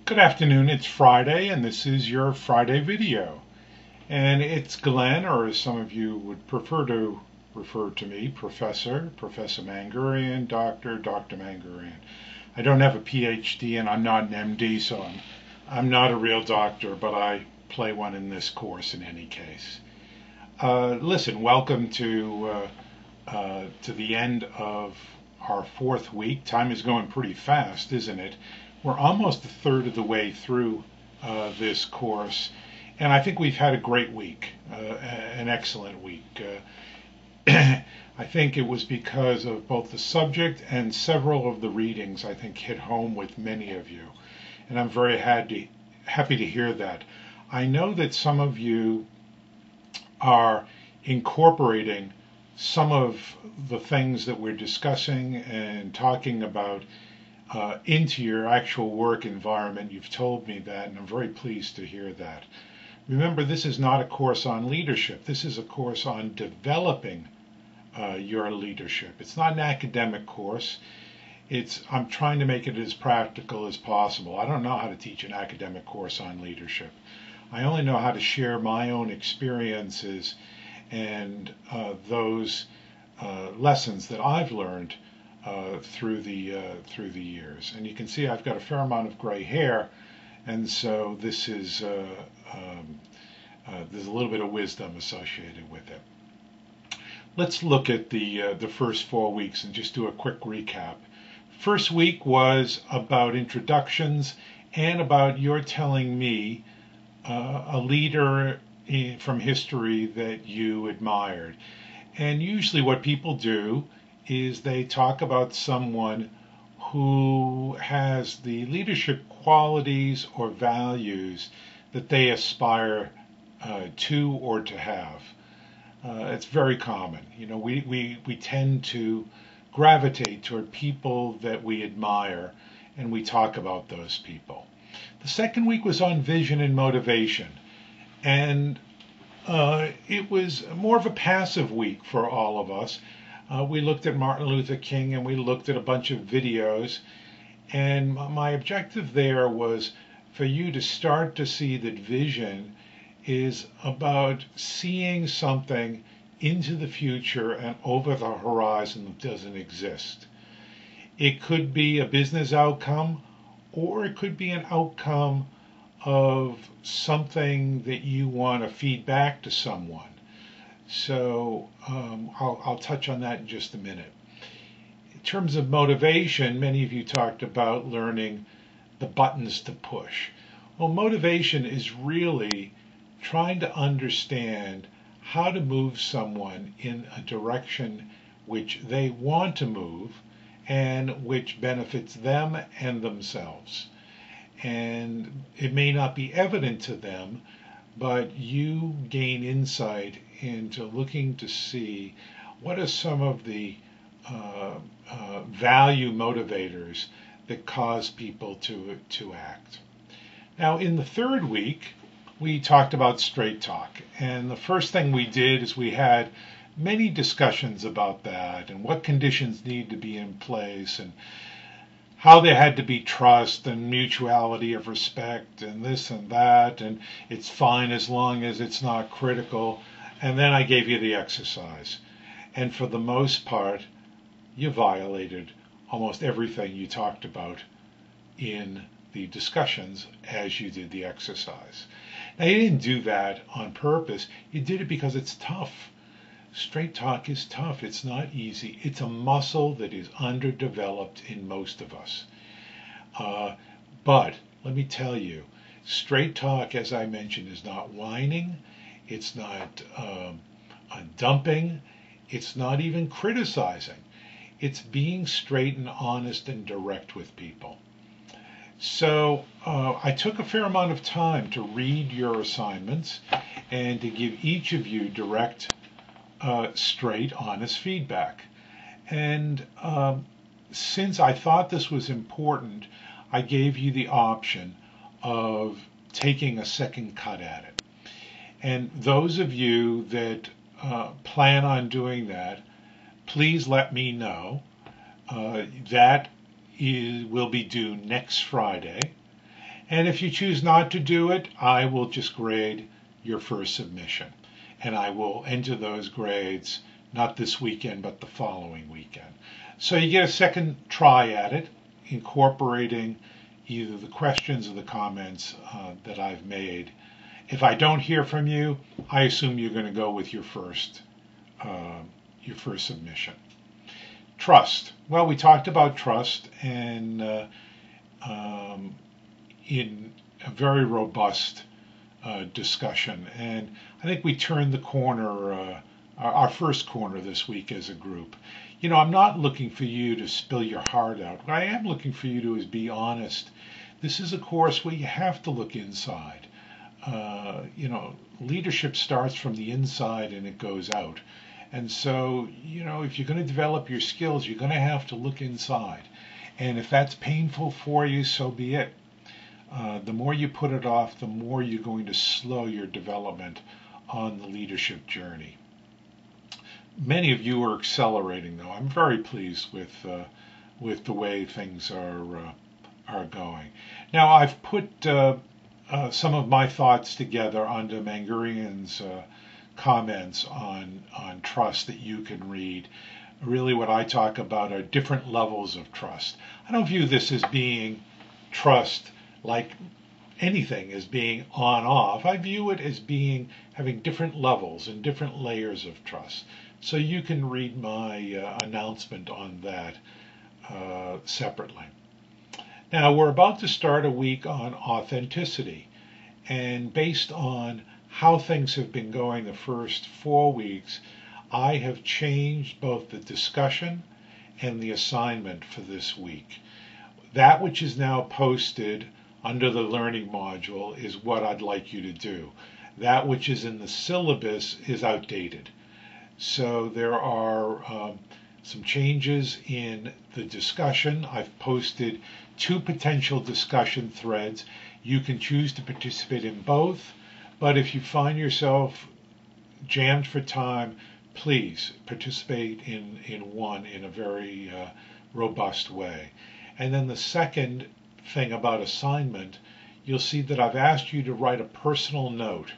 Good afternoon, it's Friday, and this is your Friday video. And it's Glenn, or as some of you would prefer to refer to me, Professor Mangarian, Dr. Mangarian. I don't have a PhD and I'm not an MD, so I'm not a real doctor, but I play one in this course in any case. Listen, welcome to the end of our fourth week. Time is going pretty fast, isn't it? We're almost a third of the way through this course, and I think we've had a great week, an excellent week. I think it was because of both the subject and several of the readings I think hit home with many of you, and I'm very happy to hear that. I know that some of you are incorporating some of the things that we're discussing and talking about into your actual work environment. You've told me that, and I'm very pleased to hear that. Remember, this is not a course on leadership. This is a course on developing your leadership. It's not an academic course. I'm trying to make it as practical as possible. I don't know how to teach an academic course on leadership. I only know how to share my own experiences and those lessons that I've learned through the years. And you can see I've got a fair amount of gray hair, and so this is there's a little bit of wisdom associated with it. Let's look at the first 4 weeks and just do a quick recap. First week was about introductions and about your telling me a leader from history that you admired. And usually what people do is they talk about someone who has the leadership qualities or values that they aspire to or to have. It's very common. You know, we tend to gravitate toward people that we admire, and we talk about those people. The second week was on vision and motivation, and it was more of a passive week for all of us. We looked at Martin Luther King and we looked at a bunch of videos, and my objective there was for you to start to see that vision is about seeing something into the future and over the horizon that doesn't exist. It could be a business outcome, or it could be an outcome of something that you want to feed back to someone. So I'll touch on that in just a minute. In terms of motivation, many of you talked about learning the buttons to push. Well, motivation is really trying to understand how to move someone in a direction which they want to move and which benefits them and themselves. And it may not be evident to them, but you gain insight into looking to see what are some of the value motivators that cause people to act. Now, in the third week, we talked about straight talk. And the first thing we did is we had many discussions about that and what conditions need to be in place and how there had to be trust and mutuality of respect and this and that, and it's fine as long as it's not critical. And then I gave you the exercise. And for the most part, you violated almost everything you talked about in the discussions as you did the exercise. Now, you didn't do that on purpose. You did it because it's tough. Straight talk is tough. It's not easy. It's a muscle that is underdeveloped in most of us. But let me tell you, straight talk, as I mentioned, is not whining. It's not dumping. It's not even criticizing. It's being straight and honest and direct with people. So I took a fair amount of time to read your assignments and to give each of you direct straight, honest feedback. And since I thought this was important, I gave you the option of taking a second cut at it. And those of you that plan on doing that, please let me know. That will be due next Friday. And if you choose not to do it, I will just grade your first submission. And I will enter those grades not this weekend, but the following weekend. So you get a second try at it, incorporating either the questions or the comments that I've made. If I don't hear from you, I assume you're going to go with your first submission. Trust. Well, we talked about trust and in a very robust discussion, and I think we turned the corner, our first corner this week as a group. You know, I'm not looking for you to spill your heart out. What I am looking for you to is be honest. This is a course where you have to look inside. You know, leadership starts from the inside and it goes out. And so, you know, if you're going to develop your skills, you're going to have to look inside. And if that's painful for you, so be it. The more you put it off, the more you're going to slow your development on the leadership journey. Many of you are accelerating, though. I'm very pleased with the way things are going. Now, I've put some of my thoughts together under Mangurian's comments on trust that you can read. Really, what I talk about are different levels of trust. I don't view this as being trust like anything as being on off. I view it as being having different levels and different layers of trust. So you can read my announcement on that separately. Now we're about to start a week on authenticity, and based on how things have been going the first 4 weeks, I have changed both the discussion and the assignment for this week. That which is now posted under the learning module is what I'd like you to do. That which is in the syllabus is outdated. So there are some changes in the discussion. I've posted 2 potential discussion threads. You can choose to participate in both, but if you find yourself jammed for time, please participate in one in a very robust way. And then the second thing about assignment, you'll see that I've asked you to write a personal note.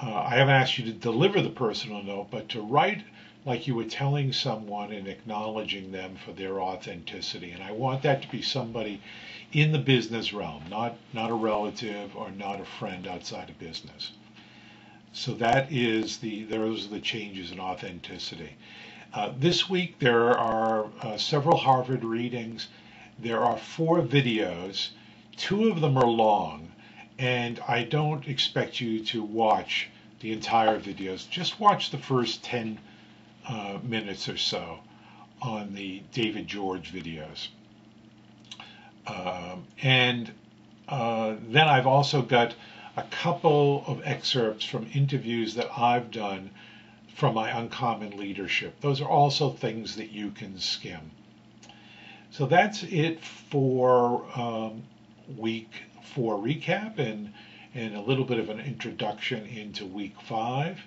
I haven't asked you to deliver the personal note, but to write like you were telling someone and acknowledging them for their authenticity. And I want that to be somebody in the business realm, not a relative or not a friend outside of business. So those are the changes in authenticity. This week there are several Harvard readings. There are 4 videos. 2 of them are long, and I don't expect you to watch the entire videos. Just watch the first 10 minutes or so on the David George videos. And then I've also got a couple of excerpts from interviews that I've done from my Uncommon Leadership. Those are also things that you can skim. So that's it for week 4 recap and a little bit of an introduction into week 5.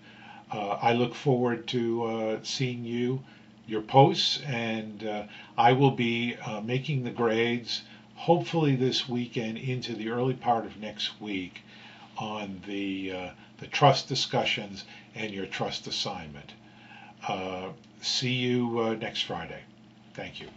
I look forward to seeing your posts, and I will be making the grades hopefully this weekend into the early part of next week on the trust discussions and your trust assignment. See you next Friday. Thank you.